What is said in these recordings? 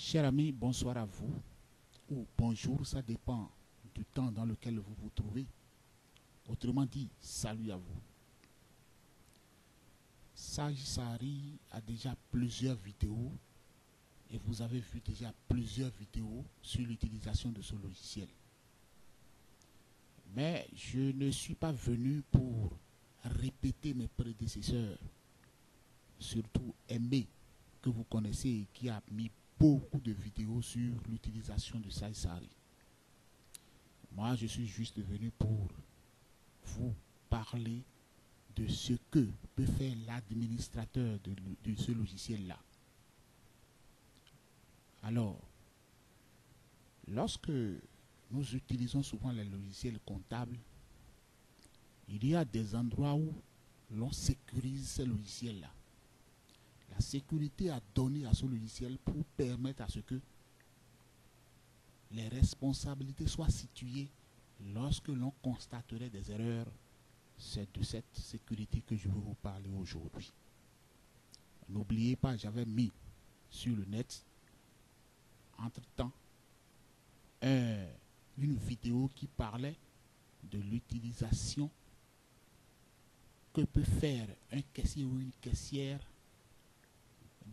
Cher ami, bonsoir à vous, ou bonjour, ça dépend du temps dans lequel vous vous trouvez. Autrement dit, salut à vous. Sage Sari a déjà plusieurs vidéos et vous avez vu déjà plusieurs vidéos sur l'utilisation de ce logiciel. Mais je ne suis pas venu pour répéter mes prédécesseurs, surtout Aimé, que vous connaissez et qui a mis beaucoup de vidéos sur l'utilisation de Sage Sari. Moi, je suis juste venu pour vous parler de ce que peut faire l'administrateur de ce logiciel-là. Alors, lorsque nous utilisons souvent les logiciels comptables, il y a des endroits où l'on sécurise ces logiciels-là. La sécurité a donné à ce logiciel pour permettre à ce que les responsabilités soient situées lorsque l'on constaterait des erreurs. C'est de cette sécurité que je veux vous parler aujourd'hui. N'oubliez pas, j'avais mis sur le net, entre-temps, une vidéo qui parlait de l'utilisation que peut faire un caissier ou une caissière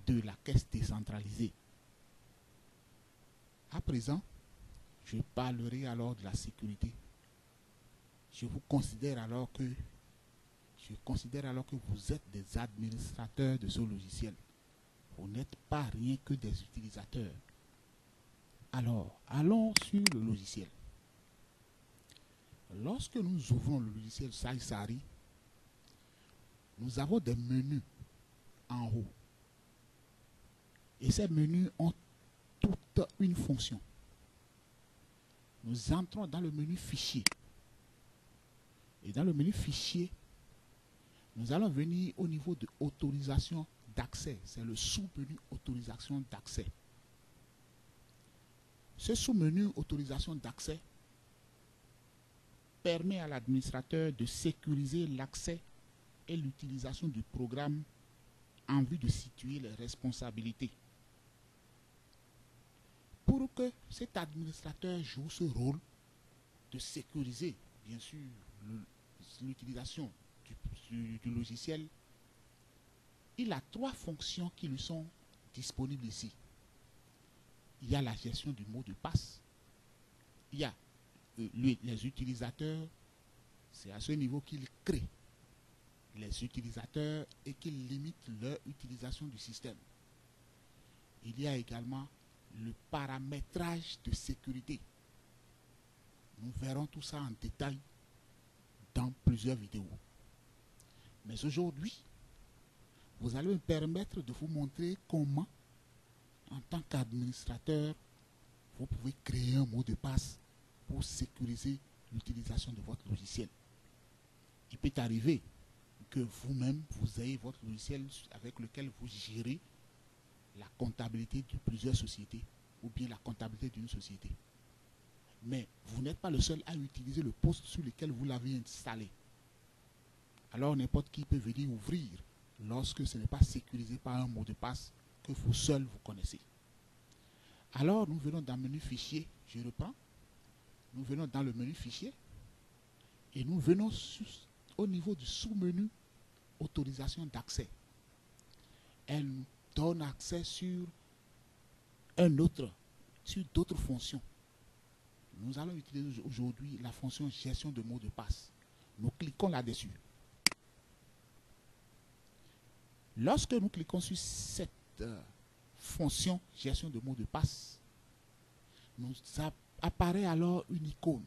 de la caisse décentralisée. À présent, je parlerai alors de la sécurité. Je considère alors que vous êtes des administrateurs de ce logiciel. Vous n'êtes pas rien que des utilisateurs. Alors, allons sur le logiciel. Lorsque nous ouvrons le logiciel Sage Sari, nous avons des menus en haut. Et ces menus ont toute une fonction. Nous entrons dans le menu fichier. Et dans le menu fichier, nous allons venir au niveau de autorisation d'accès. C'est le sous-menu autorisation d'accès. Ce sous-menu autorisation d'accès permet à l'administrateur de sécuriser l'accès et l'utilisation du programme en vue de situer les responsabilités. Pour que cet administrateur joue ce rôle de sécuriser, bien sûr, l'utilisation du logiciel, il a trois fonctions qui lui sont disponibles ici. Il y a la gestion du mot de passe. Il y a les utilisateurs. C'est à ce niveau qu'il crée les utilisateurs et qu'il limite leur utilisation du système. Il y a également le paramétrage de sécurité. Nous verrons tout ça en détail dans plusieurs vidéos. Mais aujourd'hui, vous allez me permettre de vous montrer comment, en tant qu'administrateur, vous pouvez créer un mot de passe pour sécuriser l'utilisation de votre logiciel. Il peut arriver que vous-même, vous ayez votre logiciel avec lequel vous gérez la comptabilité de plusieurs sociétés ou bien la comptabilité d'une société. Mais vous n'êtes pas le seul à utiliser le poste sur lequel vous l'avez installé. Alors n'importe qui peut venir ouvrir lorsque ce n'est pas sécurisé par un mot de passe que vous seul vous connaissez. Alors nous venons dans le menu fichier, je reprends. Nous venons dans le menu fichier et nous venons au niveau du sous-menu autorisation d'accès. Elle nous donne accès sur d'autres fonctions. Nous allons utiliser aujourd'hui la fonction gestion de mots de passe. Nous cliquons là-dessus. Lorsque nous cliquons sur cette fonction gestion de mots de passe, nous apparaît alors une icône.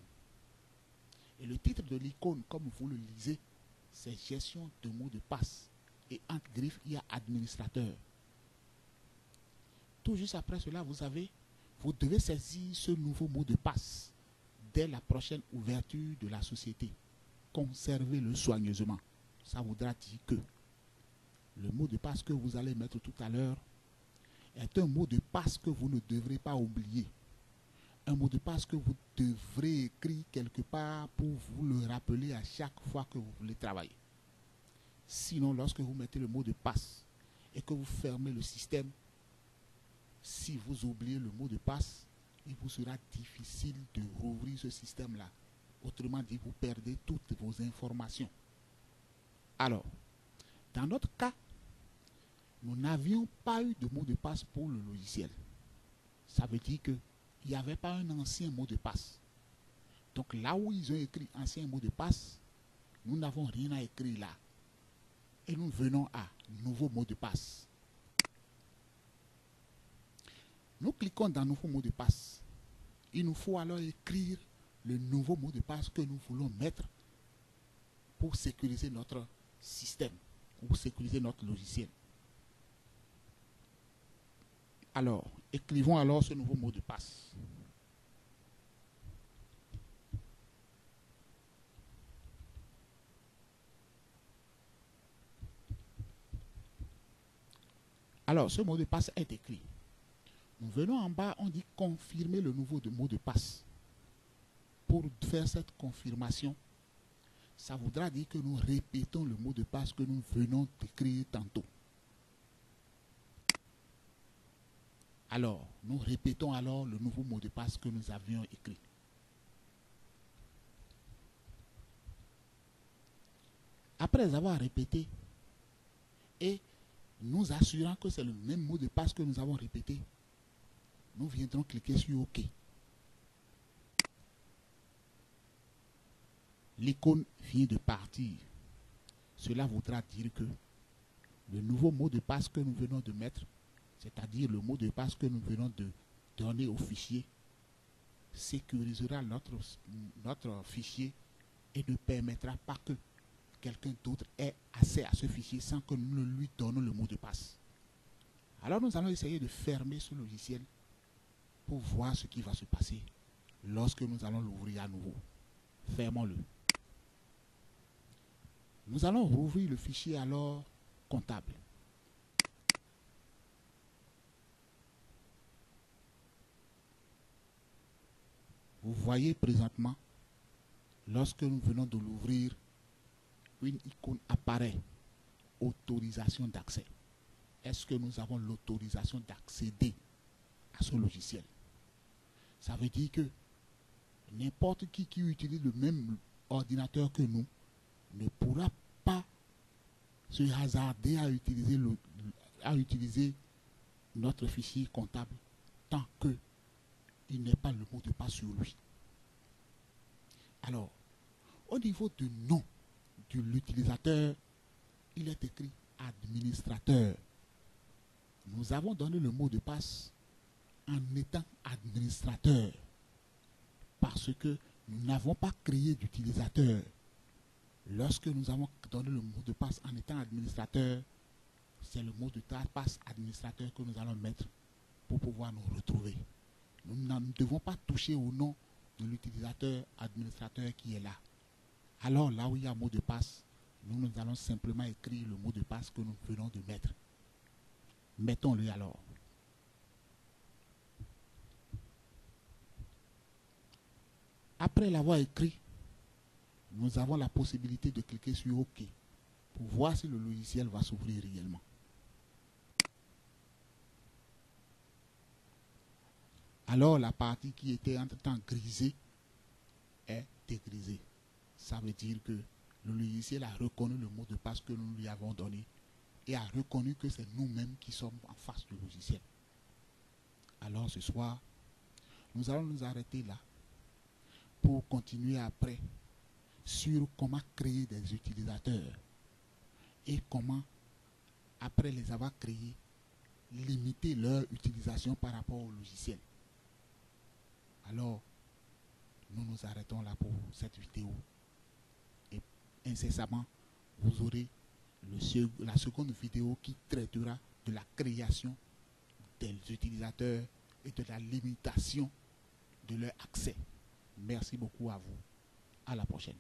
Et le titre de l'icône, comme vous le lisez, c'est gestion de mots de passe. Et entre griffes, il y a administrateur. Tout juste après cela, vous devez saisir ce nouveau mot de passe dès la prochaine ouverture de la société. Conservez-le soigneusement. Ça voudra dire que le mot de passe que vous allez mettre tout à l'heure est un mot de passe que vous ne devrez pas oublier. Un mot de passe que vous devrez écrire quelque part pour vous le rappeler à chaque fois que vous voulez travailler. Sinon, lorsque vous mettez le mot de passe et que vous fermez le système, si vous oubliez le mot de passe, il vous sera difficile de rouvrir ce système-là. Autrement dit, vous perdez toutes vos informations. Alors, dans notre cas, nous n'avions pas eu de mot de passe pour le logiciel. Ça veut dire qu'il n'y avait pas un ancien mot de passe. Donc là où ils ont écrit ancien mot de passe, nous n'avons rien à écrire là. Et nous venons à nouveau mot de passe. Nous cliquons dans nouveau mot de passe. Il nous faut alors écrire le nouveau mot de passe que nous voulons mettre pour sécuriser notre système ou sécuriser notre logiciel. Alors, écrivons alors ce nouveau mot de passe. Alors, ce mot de passe est écrit. Nous venons en bas, on dit confirmer le nouveau mot de passe. Pour faire cette confirmation, ça voudra dire que nous répétons le mot de passe que nous venons d'écrire tantôt. Alors, nous répétons alors le nouveau mot de passe que nous avions écrit. Après avoir répété et nous assurant que c'est le même mot de passe que nous avons répété, nous viendrons cliquer sur OK. L'icône vient de partir. Cela voudra dire que le nouveau mot de passe que nous venons de mettre, c'est-à-dire le mot de passe que nous venons de donner au fichier, sécurisera notre fichier et ne permettra pas que quelqu'un d'autre ait accès à ce fichier sans que nous lui donnions le mot de passe. Alors nous allons essayer de fermer ce logiciel pour voir ce qui va se passer lorsque nous allons l'ouvrir à nouveau. Fermons-le. Nous allons rouvrir le fichier alors comptable. Vous voyez présentement, lorsque nous venons de l'ouvrir, une icône apparaît, autorisation d'accès. Est-ce que nous avons l'autorisation d'accéder à ce logiciel? Ça veut dire que n'importe qui utilise le même ordinateur que nous ne pourra pas se hasarder à utiliser notre fichier comptable tant qu'il n'est pas le mot de passe sur lui. Alors, au niveau du nom de l'utilisateur, il est écrit administrateur. Nous avons donné le mot de passe en étant administrateur parce que nous n'avons pas créé d'utilisateur. Lorsque nous avons donné le mot de passe en étant administrateur, c'est le mot de passe administrateur que nous allons mettre pour pouvoir nous retrouver. Nous ne devons pas toucher au nom de l'utilisateur administrateur qui est là. Alors là où il y a un mot de passe, nous allons simplement écrire le mot de passe que nous venons de mettre. Mettons-le alors. Après l'avoir écrit, nous avons la possibilité de cliquer sur OK pour voir si le logiciel va s'ouvrir réellement. Alors la partie qui était entre-temps grisée est dégrisée. Ça veut dire que le logiciel a reconnu le mot de passe que nous lui avons donné et a reconnu que c'est nous-mêmes qui sommes en face du logiciel. Alors ce soir, nous allons nous arrêter là pour continuer après sur comment créer des utilisateurs et comment, après les avoir créés, limiter leur utilisation par rapport au logiciel. Alors, nous nous arrêtons là pour cette vidéo et incessamment, vous aurez la seconde vidéo qui traitera de la création des utilisateurs et de la limitation de leur accès. Merci beaucoup à vous. À la prochaine.